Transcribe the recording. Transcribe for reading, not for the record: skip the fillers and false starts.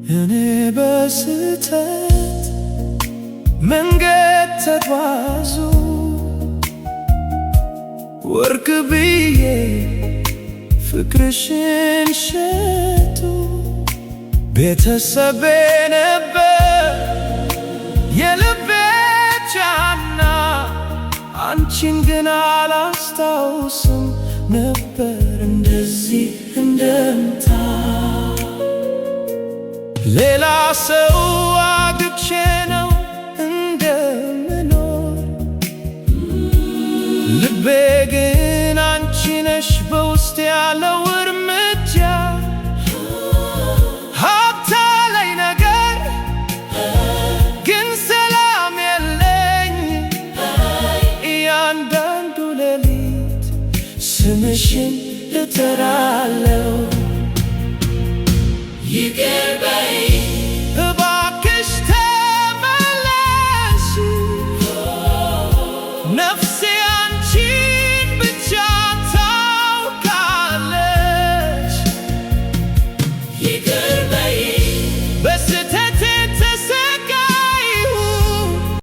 እኔ በስተት መንገድ ተጓዙ ወርቅ ብዬ ፍቅርሽን ሸጡ። ቤተሰቤ ነበር የልቤ ጫና፣ አንቺን ግን አላስታውስም ነበር እንደዚህ እንደምታ። ሌላ ሰው አግብቼ ነው እንደምኖር፣ ልቤ ግን አንቺ ነሽ በውስጥ ያለው እርምጃ። ሀብታ ላይ ነገር ግን ሰላም የለኝ፣ እያንዳንዱ ሌሊት ስምሽን እጠራለሁ። ይቅር